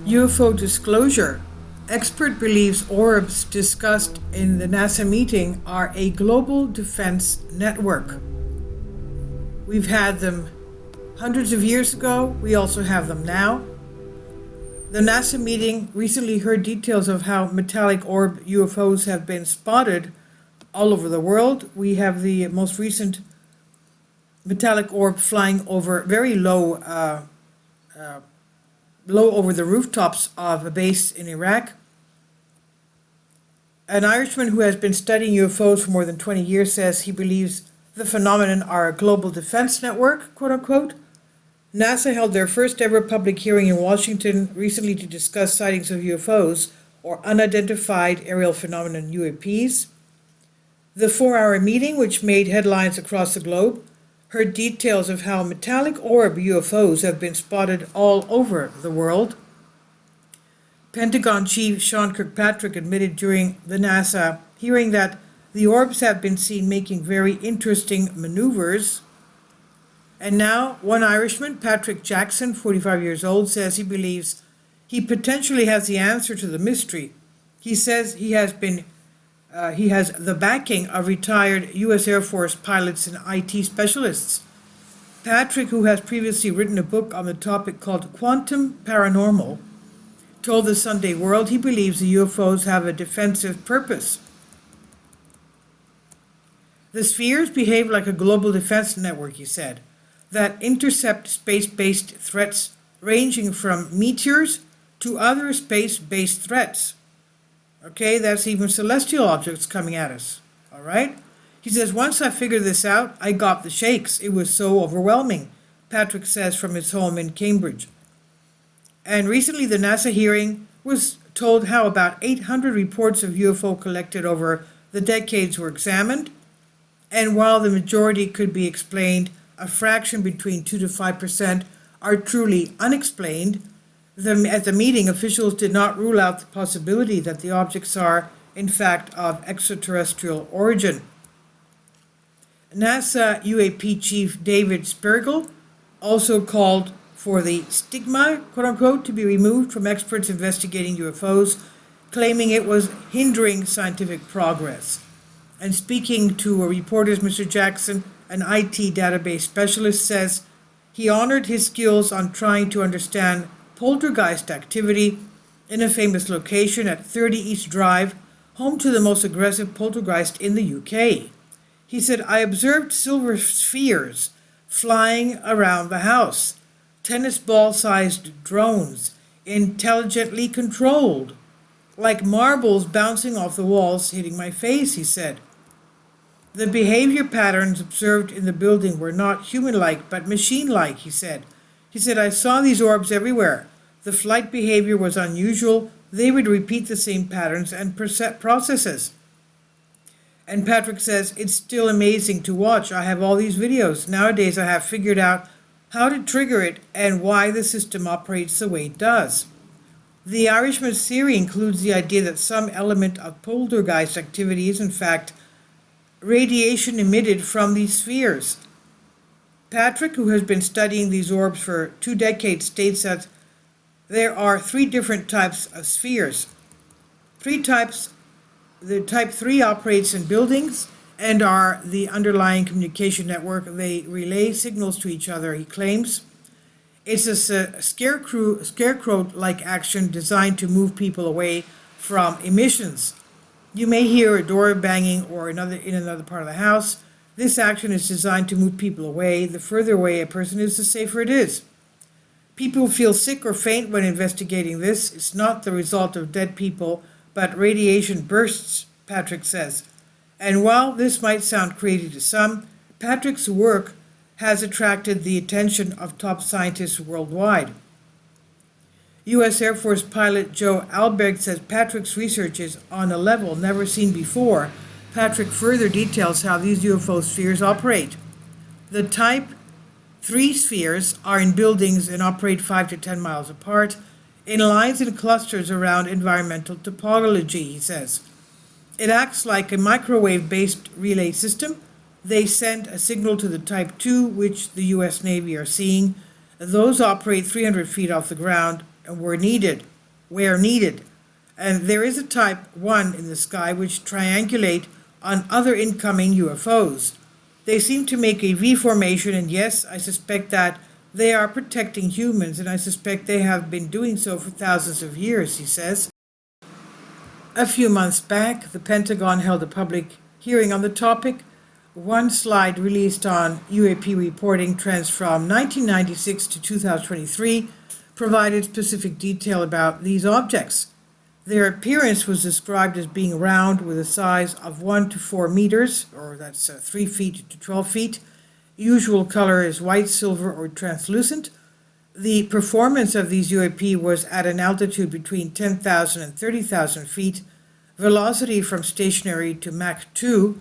UFO disclosure. Expert believes orbs discussed in the NASA meeting are a global defense network. We've had them hundreds of years ago. We also have them now. The NASA meeting recently heard details of how metallic orb UFOs have been spotted all over the world. We have the most recent metallic orb flying over very low over the rooftops of a base in Iraq. An Irishman who has been studying UFOs for more than 20 years says he believes the phenomenon are a global defense network, quote unquote. NASA held their first ever public hearing in Washington recently to discuss sightings of UFOs, or unidentified aerial phenomenon UAPs. The 4-hour meeting, which made headlines across the globe, heard details of how metallic orb UFOs have been spotted all over the world. Pentagon Chief Sean Kirkpatrick admitted during the NASA hearing that the orbs have been seen making very interesting maneuvers. And now, one Irishman, Patrick Jackson, 45 years old, says he believes he potentially has the answer to the mystery. He says he has the backing of retired U.S. Air Force pilots and IT specialists. Patrick, who has previously written a book on the topic called Quantum Paranormal, told the Sunday World he believes the UFOs have a defensive purpose. The spheres behave like a global defense network, he said, that intercept space-based threats ranging from meteors to other space-based threats. Okay, that's even celestial objects coming at us, all right? He says, once I figured this out, I got the shakes. It was so overwhelming, Patrick says from his home in Cambridge. And recently the NASA hearing was told how about 800 reports of UFO collected over the decades were examined, and while the majority could be explained, a fraction between 2 to 5% are truly unexplained. At the meeting, officials did not rule out the possibility that the objects are, in fact, of extraterrestrial origin. NASA UAP Chief David Spergel also called for the stigma, quote unquote, to be removed from experts investigating UFOs, claiming it was hindering scientific progress. And speaking to reporters, Mr. Jackson, an IT database specialist, says he honored his skills on trying to understand poltergeist activity in a famous location at 30 East Drive, home to the most aggressive poltergeist in the UK. He said, I observed silver spheres flying around the house, tennis ball-sized drones, intelligently controlled, like marbles bouncing off the walls hitting my face, he said. The behavior patterns observed in the building were not human-like, but machine-like, he said. He said, I saw these orbs everywhere. The flight behavior was unusual. They would repeat the same patterns and processes. And Patrick says, it's still amazing to watch. I have all these videos. Nowadays, I have figured out how to trigger it and why the system operates the way it does. The Irishman's theory includes the idea that some element of poltergeist activity is, in fact, radiation emitted from these spheres. Patrick, who has been studying these orbs for 2 decades, states that there are 3 different types of spheres. 3 types. The type 3 operates in buildings and are the underlying communication network. They relay signals to each other, he claims. It's a scarecrow-like action designed to move people away from emissions. You may hear a door banging or in another part of the house. This action is designed to move people away. The further away a person is, the safer it is. People feel sick or faint when investigating this. It's not the result of dead people, but radiation bursts, Patrick says. And while this might sound crazy to some, Patrick's work has attracted the attention of top scientists worldwide. U.S. Air Force pilot Joe Alberg says Patrick's research is on a level never seen before. Patrick further details how these UFO spheres operate. The type 3 spheres are in buildings and operate 5 to 10 miles apart, in lines and clusters around environmental topology, he says. It acts like a microwave-based relay system. They send a signal to the Type 2, which the U.S. Navy are seeing. Those operate 300 feet off the ground, where needed. And there is a type 1 in the sky which triangulate on other incoming UFOs. They seem to make a V formation, and yes, I suspect that they are protecting humans, and I suspect they have been doing so for thousands of years, he says. A few months back, the Pentagon held a public hearing on the topic. One slide released on UAP reporting trends from 1996 to 2023 provided specific detail about these objects. Their appearance was described as being round with a size of 1 to 4 meters, or that's 3 feet to 12 feet. Usual color is white, silver, or translucent. The performance of these UAP was at an altitude between 10,000 and 30,000 feet, velocity from stationary to Mach 2,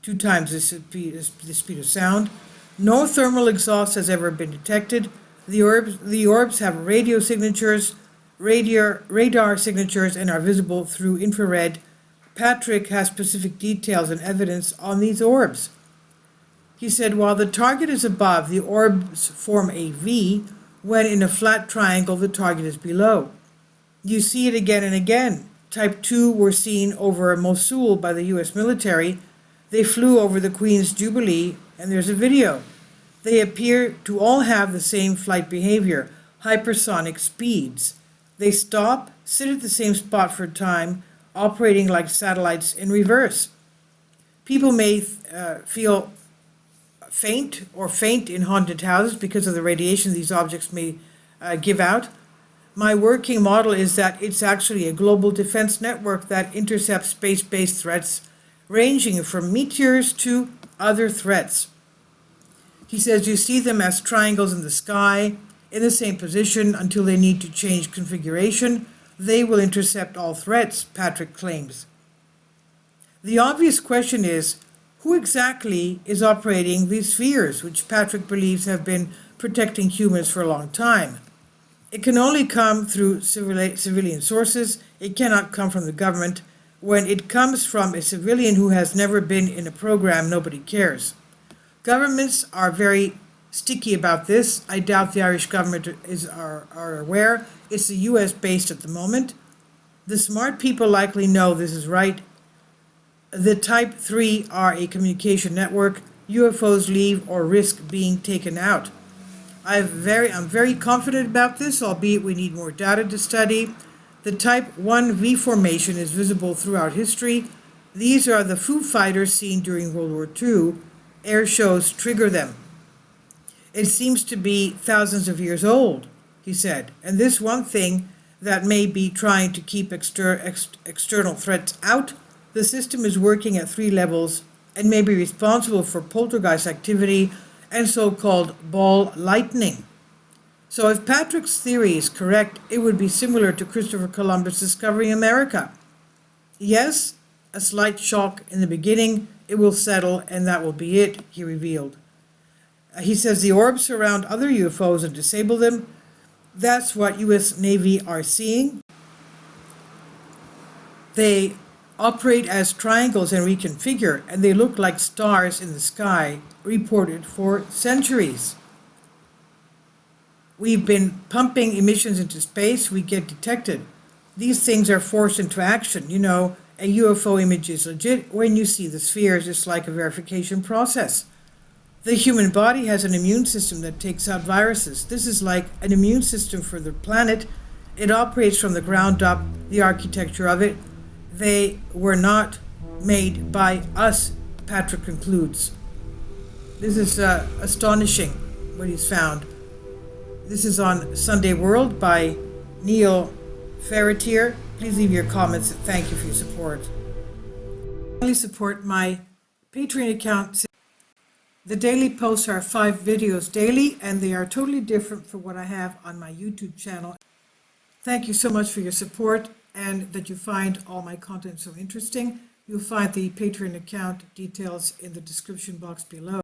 2 times the speed of sound. No thermal exhaust has ever been detected. The orbs have radio signatures, radar signatures, and are visible through infrared. Patrick has specific details and evidence on these orbs. He said, while the target is above, the orbs form a V. When in a flat triangle, the target is below. You see it again and again. Type 2 were seen over Mosul by the U.S. military. They flew over the Queen's Jubilee, and there's a video. They appear to all have the same flight behavior, hypersonic speeds. They stop, sit at the same spot for a time, operating like satellites in reverse. People may feel faint in haunted houses because of the radiation these objects may give out. My working model is that it's actually a global defense network that intercepts space-based threats, ranging from meteors to other threats. He says you see them as triangles in the sky, in the same position until they need to change configuration. They will intercept all threats, Patrick claims. The obvious question is, who exactly is operating these spheres, which Patrick believes have been protecting humans for a long time? It can only come through civilian sources. It cannot come from the government. When it comes from a civilian who has never been in a program, nobody cares. Governments are very sticky about this. I doubt the Irish government are aware. It's the US based at the moment. The smart people likely know this is right. The Type 3 are a communication network. UFOs leave or risk being taken out. I'm very confident about this, albeit we need more data to study. The Type 1 V formation is visible throughout history. These are the Foo Fighters seen during World War II. Air shows trigger them. It seems to be thousands of years old, he said, and this one thing that may be trying to keep external threats out, the system is working at 3 levels and may be responsible for poltergeist activity and so-called ball lightning. So if Patrick's theory is correct, it would be similar to Christopher Columbus discovering America. Yes, a slight shock in the beginning, it will settle, and that will be it, he revealed. He says the orbs surround other UFOs and disable them. That's what U.S. Navy are seeing. They operate as triangles and reconfigure, and they look like stars in the sky, reported for centuries. We've been pumping emissions into space, we get detected. These things are forced into action. You know, a UFO image is legit when you see the spheres. It's like a verification process. The human body has an immune system that takes out viruses. This is like an immune system for the planet. It operates from the ground up, the architecture of it. They were not made by us, Patrick concludes. This is astonishing what he's found. This is on Sunday World by Neil Ferretier. Please leave your comments and thank you for your support. Please support my Patreon account. The daily posts are 5 videos daily, and they are totally different from what I have on my YouTube channel. Thank you so much for your support and that you find all my content so interesting. You'll find the Patreon account details in the description box below.